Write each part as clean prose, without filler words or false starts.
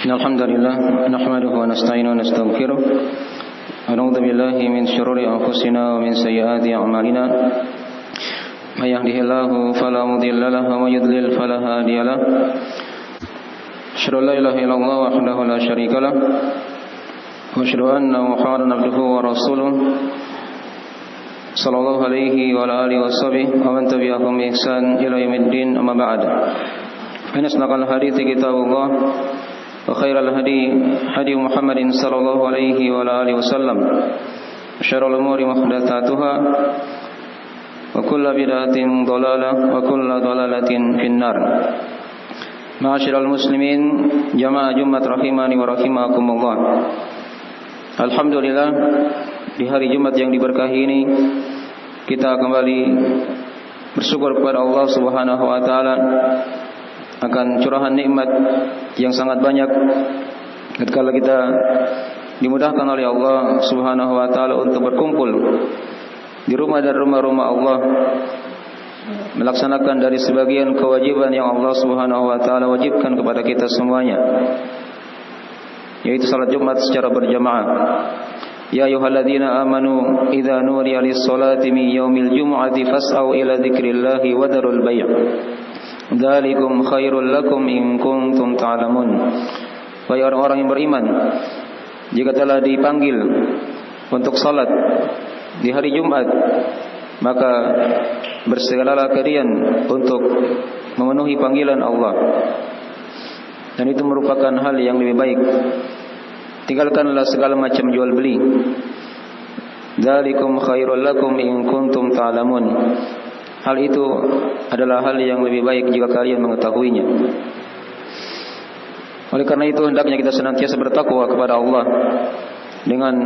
Alhamdulillah nahmaduhu wa nasta'inu wa nastaghfiruh wa na'udzu billahi min shururi anfusina wa min sayyiati a'malina may yahdihillahu fala mudilla lahu wa may yudlil fala hadiya lahu asyhadu an la ilaha illallah wahdahu la syarika lahu wa asyhadu anna Muhammadan abduhu wa rasuluh sallallahu alaihi wa ala alihi washabihi wa man tabi'ahum bi ihsan ila yaumiddin amma ba'd fa asnaqal hadithi kitabullah وخير الهدي هدي محمد صلى الله عليه وعلى آله وسلم وشر الأمور محدثاتها وكل بدعة ضلالة وكل ضلالة في النار. معاشر المسلمين جماعة Jumat rahimani wa rahimakumullah. Alhamdulillah, di hari Jumat yang diberkahi ini kita kembali bersyukur kepada Allah Subhanahu wa taala akan curahan nikmat yang sangat banyak ketika kita dimudahkan oleh Allah Subhanahu wa taala untuk berkumpul di rumah dan rumah-rumah Allah, melaksanakan dari sebagian kewajiban yang Allah Subhanahu wa taala wajibkan kepada kita semuanya, yaitu salat Jumat secara berjamaah. Ya ayyuhalladzina amanu idza nudiya lis-salati min yaumil jumu'ati fas'au ila dzikrillahi wa darul bai'. Dzalikum khairul lakum in kuntum ta'lamun. Wahai orang-orang yang beriman, jika telah dipanggil untuk salat di hari Jumat, maka bersegeralah kalian untuk memenuhi panggilan Allah. Dan itu merupakan hal yang lebih baik. Tinggalkanlah segala macam jual beli. Dzalikum khairul lakum in kuntum ta'lamun. Hal itu adalah hal yang lebih baik jika kalian mengetahuinya. Oleh karena itu hendaknya kita senantiasa bertakwa kepada Allah dengan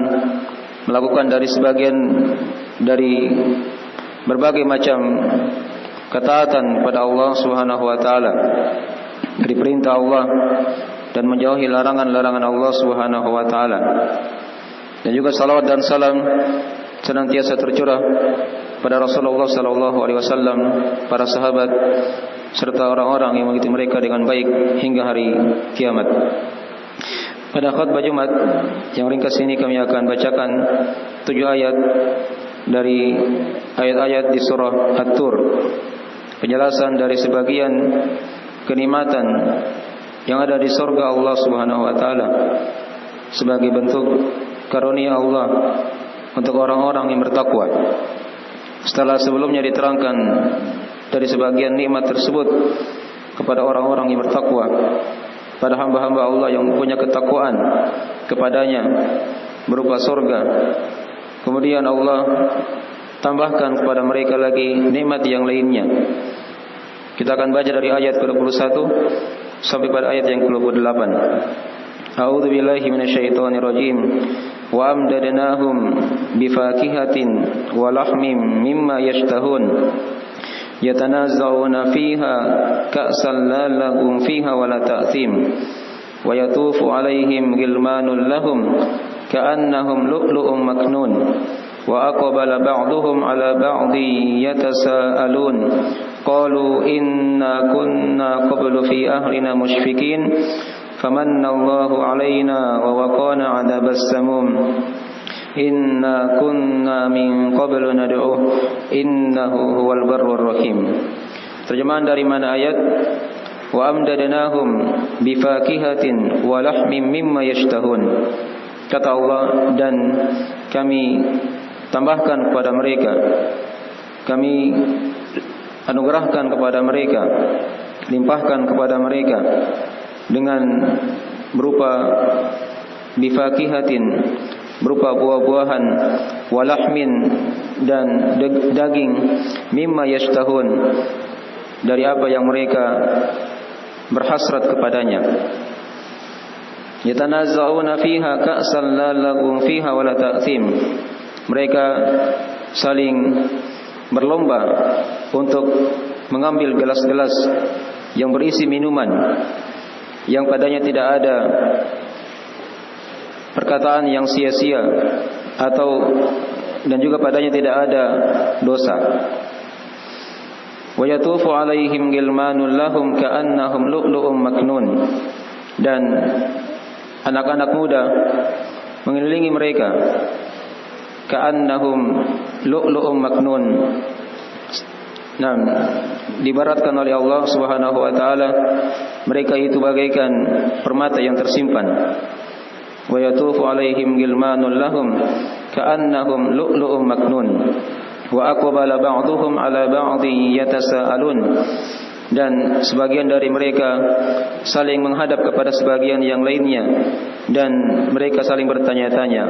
melakukan dari sebagian dari berbagai macam ketaatan kepada Allah Subhanahu wa taala, dari perintah Allah, dan menjauhi larangan-larangan Allah Subhanahu wa taala. Dan juga salawat dan salam senantiasa tercurah pada Rasulullah sallallahu alaihi wasallam, para sahabat serta orang-orang yang mengikuti mereka dengan baik hingga hari kiamat. Pada khutbah Jumat yang ringkas ini kami akan bacakan 7 ayat dari ayat-ayat di surah At-Tur, penjelasan dari sebagian kenikmatan yang ada di surga Allah Subhanahu wa taala sebagai bentuk karunia Allah untuk orang-orang yang bertakwa. Setelah sebelumnya diterangkan dari sebagian nikmat tersebut kepada orang-orang yang bertakwa, pada hamba-hamba Allah yang punya ketakwaan kepadanya berupa surga. Kemudian Allah tambahkan kepada mereka lagi nikmat yang lainnya. Kita akan baca dari ayat ke-21 sampai pada ayat yang ke-28. A'udzu billahi minasyaitonir rajim. Wa amdadnahum bifakihatin wa lahmim mimma yashtahun yatanazzauna fiha ka'san la lahum fiha wa la ta'thim wa yatufu 'alaihim ghilmanun lahum ka'annahum lu'lu'un maknun wa aqbala ba'duhum 'ala ba'din yatasaalun qalu inna kunna qablu fi ahlina mushfikin famanna Allahu 'alaina wa waqana 'adabas samum inna kunna min qablu nad'uhu innahu huwal barrur rahim. Terjemahan dari mana ayat? Wa amdadnahum bifakihatin wa lahmim mimma yashtahun. Kata Allah, dan kami tambahkan kepada mereka, kami anugerahkan kepada mereka, limpahkan kepada mereka dengan berupa bifakihatin, berupa buah-buahan, walahmin, dan daging, mimma yashtahun, dari apa yang mereka berhasrat kepadanya. Yatanazzauna fiha ka'san la lahum fiha wa la ta'thim. Mereka saling berlomba untuk mengambil gelas-gelas yang berisi minuman yang padanya tidak ada perkataan yang sia-sia dan juga padanya tidak ada dosa. Wa yatufu 'alaihim ghilmanun lahum ka'annahum lu'lu'un maknun. Dan anak-anak muda mengelilingi mereka, ka'annahum lu'lu'um maknun. Nah, diibaratkan oleh Allah Subhanahu wa taala mereka itu bagaikan permata yang tersimpan. Wa yatufu alaihim gilmanul lahum ka'annahum lu'lu'um maknun. Wa aqbala ba'dhum 'ala ba'dhin yatasaalun. Dan sebagian dari mereka saling menghadap kepada sebagian yang lainnya dan mereka saling bertanya-tanya.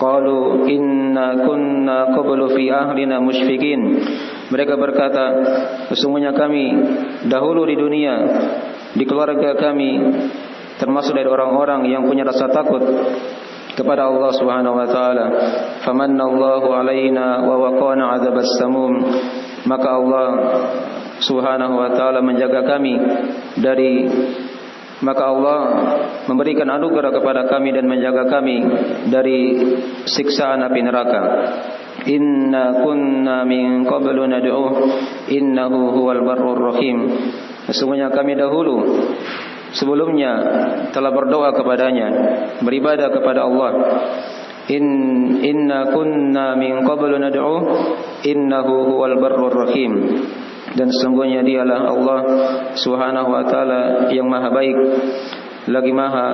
Qalu inna kunna qablu fi ahlina musyfiqin. Mereka berkata, sesungguhnya kami dahulu di dunia, di keluarga kami termasuk dari orang-orang yang punya rasa takut kepada Allah Subhanahu wa taala. Famanallahu alaina wa waqana 'adzabas samum. Maka Allah Subhanahu wa taala menjaga kami dari, maka Allah memberikan anugerah kepada kami dan menjaga kami dari siksaan api neraka. Inna kunna min qablu nad'uh innahu huwal barrur rahim. Sesungguhnya kami dahulu sebelumnya telah berdoa kepadanya, beribadah kepada Allah. Inna kunna min qablu nad'uh innahu huwal barrur rahim. Dan sesungguhnya dialah Allah Subhanahu wa taala yang maha baik lagi maha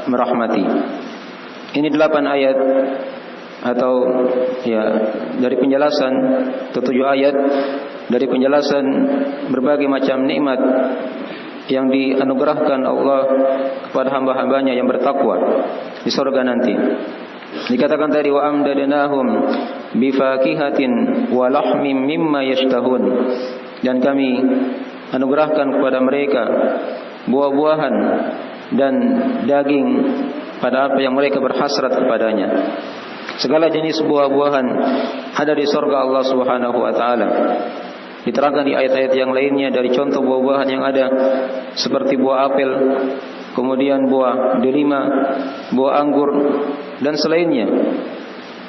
merahmati. Ini 8 ayat atau ya dari penjelasan 7 ayat dari penjelasan berbagai macam nikmat yang dianugerahkan Allah kepada hamba-hambanya yang bertakwa di surga nanti. Dikatakan tadi wa amdadnahum bifakihatin wa lahmim mimma yashtahun. Dan kami anugerahkan kepada mereka buah-buahan dan daging pada apa yang mereka berhasrat kepadanya. Segala jenis buah-buahan ada di surga Allah Subhanahu wa taala. Diterangkan di ayat-ayat yang lainnya dari contoh buah-buahan yang ada seperti buah apel, kemudian buah delima, buah anggur dan selainnya.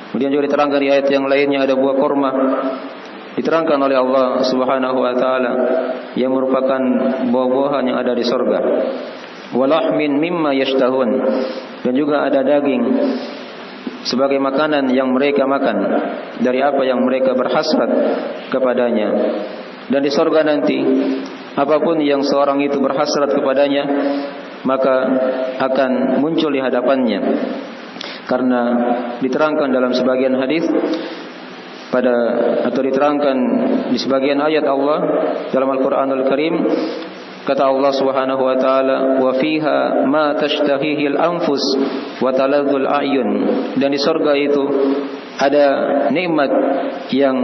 Kemudian juga diterangkan di ayat yang lainnya ada buah korma. Diterangkan oleh Allah Subhanahu wa taala yang merupakan buah-buahan yang ada di surga. Walahmin mimma yashtahun. Dan juga ada daging sebagai makanan yang mereka makan dari apa yang mereka berhasrat kepadanya. Dan di surga nanti apapun yang seorang itu berhasrat kepadanya maka akan muncul di hadapannya. Karena diterangkan dalam sebagian hadis atau diterangkan di sebagian ayat Allah dalam Al-Qur'anul Karim, kata Allah Subhanahu wa taala, wa fiha ma tashtahihi al-anfus wa taladzul a'yun. Dan di surga itu ada nikmat yang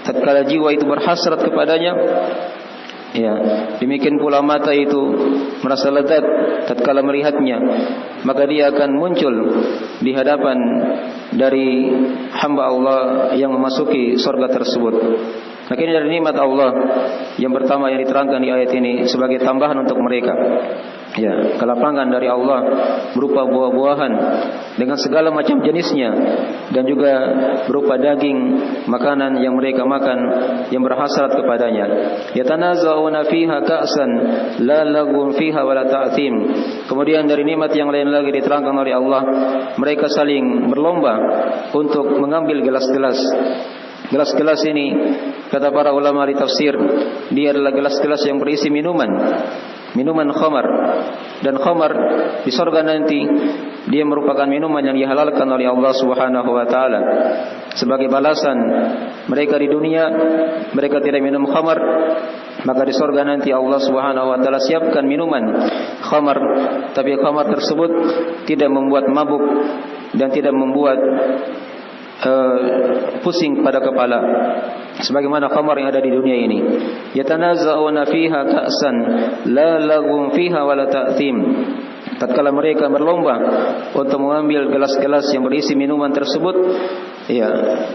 tatkala jiwa itu berhasrat kepadanya, ya, demikian pula mata itu merasa lezat tatkala melihatnya, maka dia akan muncul di hadapan dari hamba Allah yang memasuki surga tersebut. Maka ini dari nikmat Allah yang pertama yang diterangkan di ayat ini sebagai tambahan untuk mereka. Ya, kelapangan dari Allah berupa buah-buahan dengan segala macam jenisnya dan juga berupa daging makanan yang mereka makan yang berhasrat kepadanya. Yatanaza'una fiha ka'san la laghun fiha wala ta'thim. Kemudian dari nikmat yang lain lagi diterangkan oleh Allah, mereka saling berlomba untuk mengambil gelas-gelas. Gelas-gelas ini kata para ulama di tafsir, dia adalah gelas-gelas yang berisi minuman khamar. Dan khamar di surga nanti dia merupakan minuman yang dihalalkan oleh Allah Subhanahu wa taala. Sebagai balasan mereka di dunia mereka tidak minum khamar, maka di surga nanti Allah Subhanahu wa taala siapkan minuman khamar, tapi khamar tersebut tidak membuat mabuk dan tidak membuat pusing pada kepala sebagaimana khamar yang ada di dunia ini. Yatanaza'una fiha ka'san la laghun fiha wala ta'thim. Tatkala mereka berlomba untuk mengambil gelas-gelas yang berisi minuman tersebut, ya,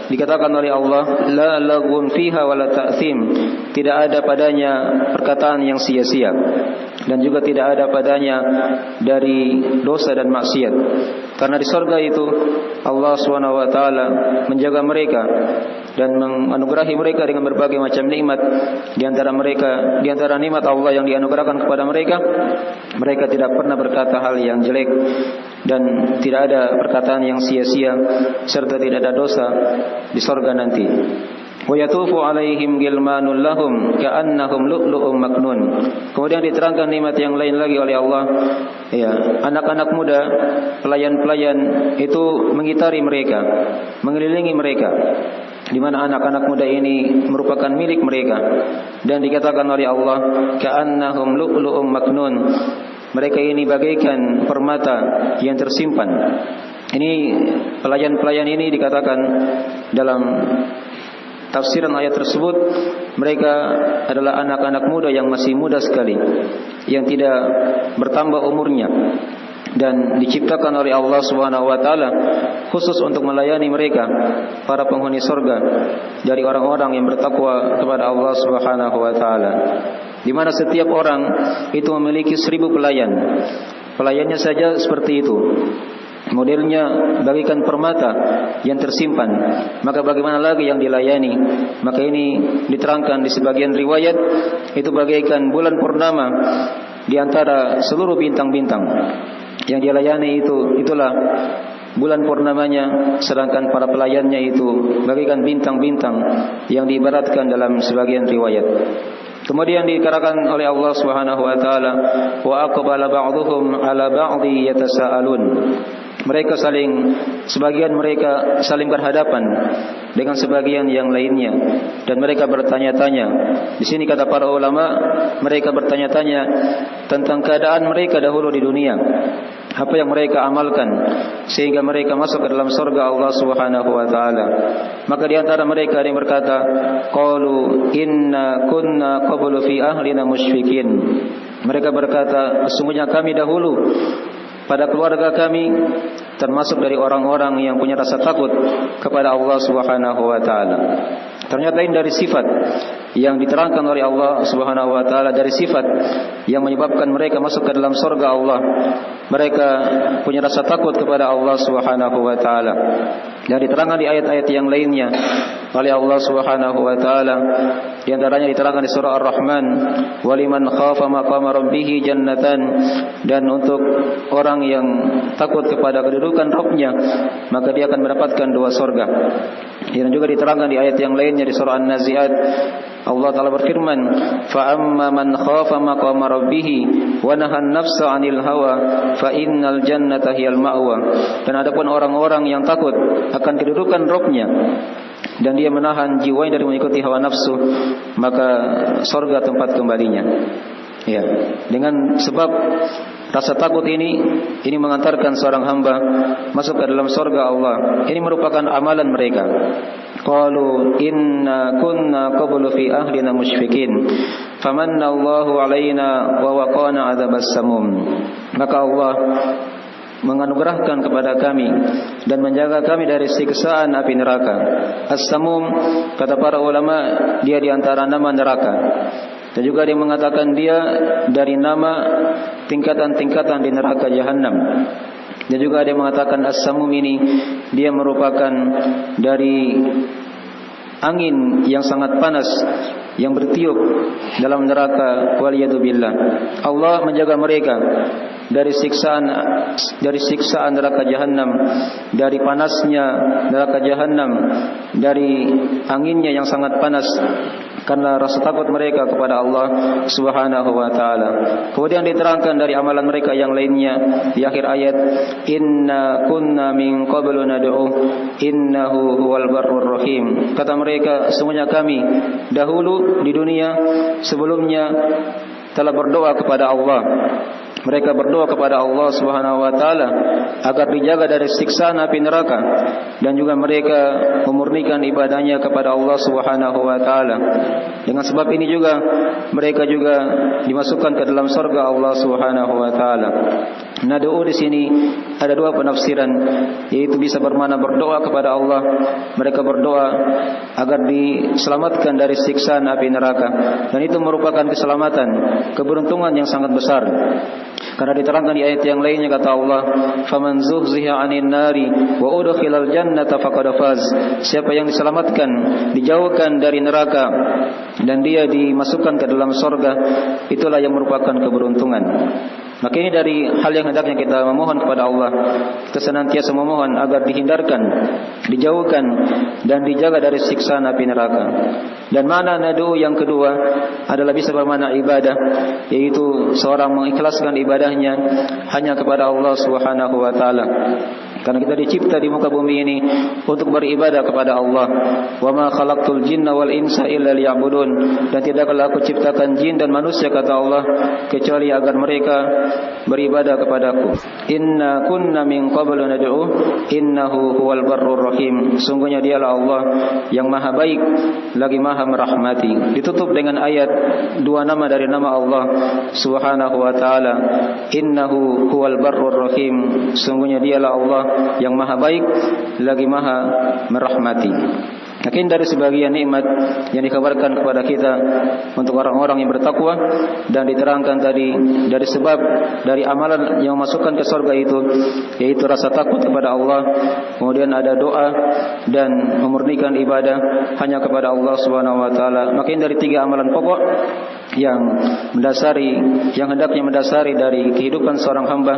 dikatakan oleh Allah la laghun fiha wala ta'thim, tidak ada padanya perkataan yang sia-sia. dan juga tidak ada padanya dari dosa dan maksiat. Karena di surga itu Allah Subhanahu wa taala menjaga mereka dan menganugerahi mereka dengan berbagai macam nikmat. Di antara nikmat Allah yang dianugerahkan kepada mereka, mereka tidak pernah berkata hal yang jelek dan tidak ada perkataan yang sia-sia serta tidak ada dosa di surga nanti. Wa yatufu alaihim gilmanul lahum ka'annahum lu'lu'um maknun. Kemudian diterangkan nikmat yang lain lagi oleh Allah. Ya, anak-anak muda, pelayan-pelayan itu mengitari mereka, mengelilingi mereka, di mana anak-anak muda ini merupakan milik mereka. Dan dikatakan oleh Allah, ka'annahum lu'lu'um maknun. Mereka ini bagaikan permata yang tersimpan. Ini pelayan-pelayan ini dikatakan dalam tafsiran ayat tersebut, mereka adalah anak-anak muda yang masih muda sekali, yang tidak bertambah umurnya, dan diciptakan oleh Allah Subhanahu wa taala khusus untuk melayani mereka, para penghuni surga, dari orang-orang yang bertakwa kepada Allah Subhanahu wa taala. Di mana setiap orang itu memiliki 1000 pelayan. Pelayannya saja seperti itu. Modelnya bagaikan permata yang tersimpan. Maka bagaimana lagi yang dilayani? Maka ini diterangkan di sebagian riwayat, itu bagaikan bulan purnama di antara seluruh bintang-bintang. Yang dilayani itulah bulan purnamanya, sedangkan para pelayannya itu bagaikan bintang-bintang yang diibaratkan dalam sebagian riwayat. Kemudian dikatakan oleh Allah Subhanahu wa taala, wa aqbala ba'dhum 'ala ba'dhi yatasaalun. Sebagian mereka saling berhadapan dengan sebagian yang lainnya, dan mereka bertanya-tanya. Di sini kata para ulama, mereka bertanya-tanya tentang keadaan mereka dahulu di dunia, apa yang mereka amalkan sehingga mereka masuk ke dalam surga Allah Subhanahu wa taala. Maka di antara mereka ada yang berkata, qalu inna kunna qablu fi ahlina musyfikin. Mereka berkata, sesungguhnya kami dahulu pada keluarga kami termasuk dari orang-orang yang punya rasa takut kepada Allah Subhanahu wa taala. Ternyata ini dari sifat yang diterangkan oleh Allah Subhanahu wa taala, dari sifat yang menyebabkan mereka masuk ke dalam surga Allah. Mereka punya rasa takut kepada Allah Subhanahu wa taala. Dan diterangkan di ayat-ayat yang lainnya oleh Allah Subhanahu wa taala. Di antaranya diterangkan di surah Ar-Rahman, waliman khafa maqama rabbih jannatan, dan untuk orang yang takut kepada kedudukan Rabb-Nya, maka dia akan mendapatkan 2 surga. Dan juga diterangkan di ayat yang lainnya di surah An-Nazi'at, Allah Ta'ala berfirman, fa amma man khafa maqama rabbih wa nahan nafsa 'anil hawa fa innal jannata hiyal ma'wa. Dan adapun orang-orang yang takut akan kedudukan Rabb-Nya dan dia menahan jiwanya dari mengikuti hawa nafsu, maka surga tempat kembalinya. Ya, dengan sebab rasa takut ini mengantarkan seorang hamba masuk ke dalam surga Allah. Ini merupakan amalan mereka. Qalu inna kunna qablu fi ahlina musyfikin famanna Allahu alaina wa waqana adzabas samum. Maka Allah menganugerahkan kepada kami dan menjaga kami dari siksaan api neraka. As-samum, kata para ulama, dia di antara nama neraka. Dan juga dia mengatakan dia dari nama tingkatan-tingkatan di neraka Jahannam. Dan juga dia mengatakan as-samum ini dia merupakan dari angin yang sangat panas yang bertiup dalam neraka, waliyadzubillah. Allah menjaga mereka dari siksaan neraka Jahannam, dari panasnya neraka Jahannam, dari anginnya yang sangat panas, karena rasa takut mereka kepada Allah Subhanahu wa taala. Kemudian diterangkan dari amalan mereka yang lainnya di akhir ayat, inna kunna min qablu nad'u innahu huwal barrur rahim. Kata mereka, sesungguhnya kami dahulu di dunia sebelumnya telah berdoa kepada Allah. Mereka berdoa kepada Allah Subhanahu wa taala agar dijaga dari siksaan api neraka, dan juga mereka memurnikan ibadahnya kepada Allah Subhanahu wa taala. Dengan sebab ini juga mereka juga dimasukkan ke dalam surga Allah Subhanahu wa taala. Nad'u di sini ada dua penafsiran, yaitu bisa bermakna berdoa kepada Allah. Mereka berdoa agar diselamatkan dari siksaan api neraka, dan itu merupakan keselamatan, keberuntungan yang sangat besar. Karena diterangkan di ayat yang lainnya, kata Allah, "Faman zuhziha 'anil nari wa udkhilal jannata faqad faz." Siapa yang diselamatkan, dijauhkan dari neraka dan dia dimasukkan ke dalam surga, itulah yang merupakan keberuntungan. Maka ini dari hal yang hendaknya kita memohon kepada Allah. Kita senantiasa memohon agar dihindarkan, dijauhkan, dan dijaga dari siksaan api neraka. Dan makna nadu yang kedua adalah bisa bermakna ibadah, yaitu seorang mengikhlaskan ibadahnya hanya kepada Allah Subhanahu wa taala. Karena kita dicipta di muka bumi ini untuk beribadah kepada Allah. Wa ma khalaqtul jinna wal insa illa liya'budun. Dan tidaklah aku ciptakan jin dan manusia, kata Allah, kecuali agar mereka beribadah kepadaku. Inna kunna min qablu nad'u innahu huwal barrur rahim. Sungguhnya dialah Allah yang maha baik lagi maha merahmati. Ditutup dengan ayat dua nama dari nama Allah Subhanahu wa taala. Innahu huwal barrur rahim. Sungguhnya dialah Allah yang maha baik lagi maha merahmati. Mungkin dari sebagian nikmat yang dikabarkan kepada kita untuk orang-orang yang bertakwa, dan diterangkan tadi dari sebab dari amalan yang memasukkan ke surga itu, yaitu rasa takut kepada Allah, kemudian ada doa dan memurnikan ibadah hanya kepada Allah Subhanahu wa taala. Makin dari tiga amalan pokok yang mendasari, yang hendaknya mendasari dari kehidupan seorang hamba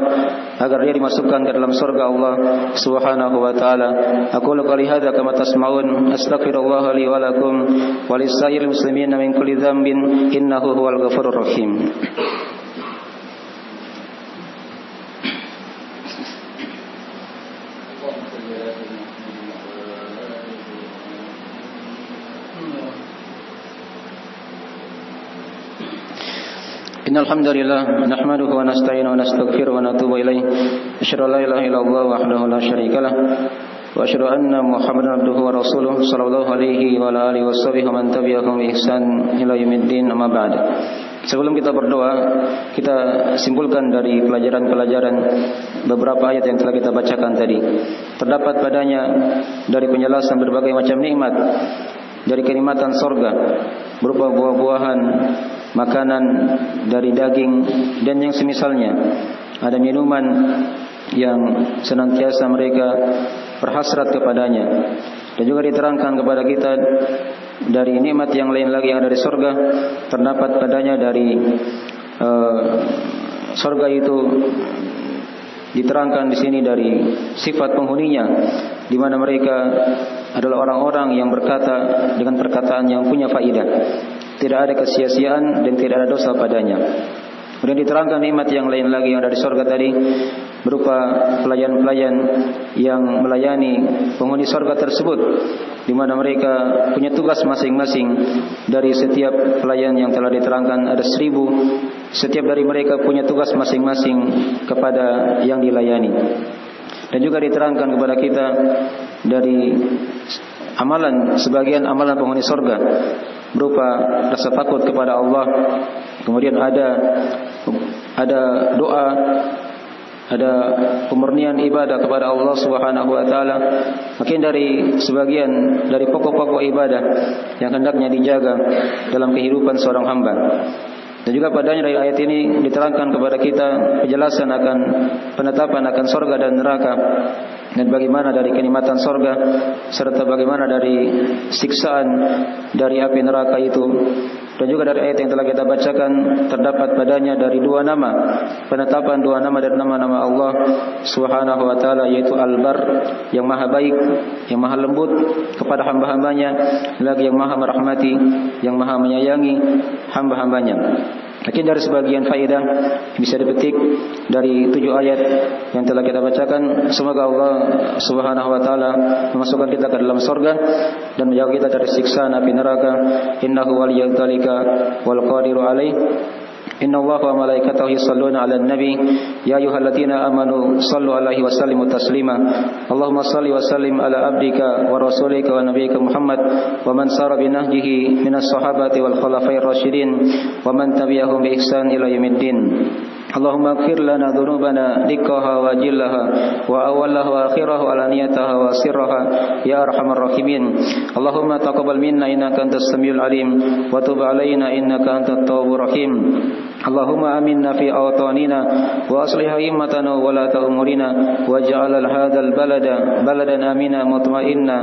agar dia dimasukkan ke dalam surga Allah Subhanahu wa taala. Aku qali hadza kama tasmaun, astaghfirullah li wa lakum wa lisa'iril muslimin min kulli dzambin innahu huwal ghafurur rahim. Innal hamdalillah nahmaduhu wa nasta'inuhu wa nastaghfiruhu wa natubu ilaih. Asyhadu an la ilaha illallah wahdahu la syarikalah wa asyhadu anna Muhammadan abduhu wa rasuluh sallallahu alaihi wa ala alihi washabihi wa man tabi'ahum bi ihsan ila yaumiddin. Amma ba'd. Sebelum kita berdoa, kita simpulkan dari pelajaran-pelajaran beberapa ayat yang telah kita bacakan tadi. Terdapat padanya dari penjelasan berbagai macam nikmat, dari kenikmatan surga berupa buah-buahan, makanan dari daging dan yang semisalnya. Ada minuman yang senantiasa mereka berhasrat kepadanya. Dan juga diterangkan kepada kita dari nikmat yang lain lagi yang ada di surga. Terdapat padanya dari surga itu diterangkan di sini dari sifat penghuninya, di mana mereka adalah orang-orang yang berkata dengan perkataan yang punya faidah. Tidak ada kesia-siaan dan tidak ada dosa padanya. Kemudian diterangkan nikmat yang lain lagi yang ada di surga tadi berupa pelayan-pelayan yang melayani penghuni surga tersebut, di mana mereka punya tugas masing-masing. Dari setiap pelayan yang telah diterangkan ada 1000. Setiap dari mereka punya tugas masing-masing kepada yang dilayani. Dan juga diterangkan kepada kita dari amalan, sebagian amalan penghuni surga berupa rasa takut kepada Allah. Kemudian ada doa, ada pemurnian ibadah kepada Allah Subhanahu wa taala. Makin dari sebagian dari pokok-pokok ibadah yang hendaknya dijaga dalam kehidupan seorang hamba. Dan juga padanya dari ayat ini diterangkan kepada kita penjelasan akan penetapan akan surga dan neraka, dan bagaimana dari kenikmatan surga serta bagaimana dari siksaan dari api neraka itu. Dan juga dari ayat yang telah kita bacakan terdapat padanya dari dua nama, penetapan dua nama dari nama-nama Allah Subhanahu wa taala, yaitu Al-Bar, yang maha baik, yang maha lembut kepada hamba-hambanya, lagi yang maha merahmati, yang maha menyayangi hamba-hambanya. Mungkin dari sebagian faedah bisa dipetik dari 7 ayat yang telah kita bacakan. Semoga Allah Subhanahu wa taala memasukkan kita ke dalam surga dan menjaga kita dari siksaan api neraka. Innahu waliyyul dzalika wal qadiru alaih. Inna Allaha wa malaikatahu yusholluna 'alan nabi ya ayyuhalladzina amanu shallu 'alaihi wa sallimu taslima. Allahumma shalli wa sallim ala abdika wa rasulika wa nabiyyika Muhammad wa man sara bi nahjihi minas sahabati wal khulafa'ir rasyidin wa man tabi'ahum bi ihsan ila yaumiddin. اللهم اغفر لنا ذنوبنا دقها وجلها وأولها وآخرها وعلانيتها وسرها يا أرحم الراحمين. اللهم تقبل منا إنك أنت السميع العليم وتب علينا إنك أنت التواب الرحيم. اللهم آمنا في أوطاننا وأصلح أئمتنا وولاة أمورنا واجعل هذا البلد بلدا آمنا مطمئنا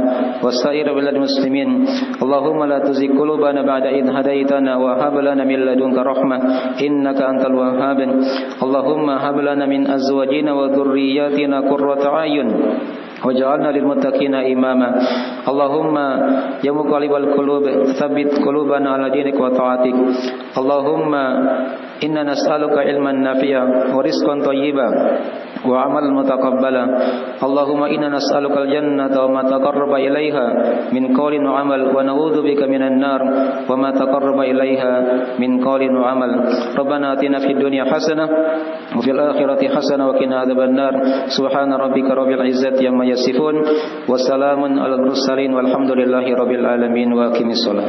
وسائر بلاد المسلمين. اللهم لا تزغ قلوبنا بعد إذ هديتنا وهب لنا من لدنك رحمة إنك أنت الوهاب. اللهم هب لنا من أزواجنا وذرياتنا قرة أعين واجعلنا للمتقين إماما. اللهم يا مقلب القلوب ثبت قلوبنا على دينك وطاعتك. اللهم إنا نسألك علما نافعا ورزقا طيبا وعملا متقبلا. اللهم إنا نسألك الجنة وما تقرب إليها من قول وعمل ونعوذ بك من النار وما تقرب إليها من قول وعمل. ربنا آتنا في الدنيا حسنة وفي الآخرة حسنة وقنا عذاب النار. سبحان ربك رب العزة عما يصفون وسلام على المرسلين والحمد لله رب العالمين. وأقم الصلاة.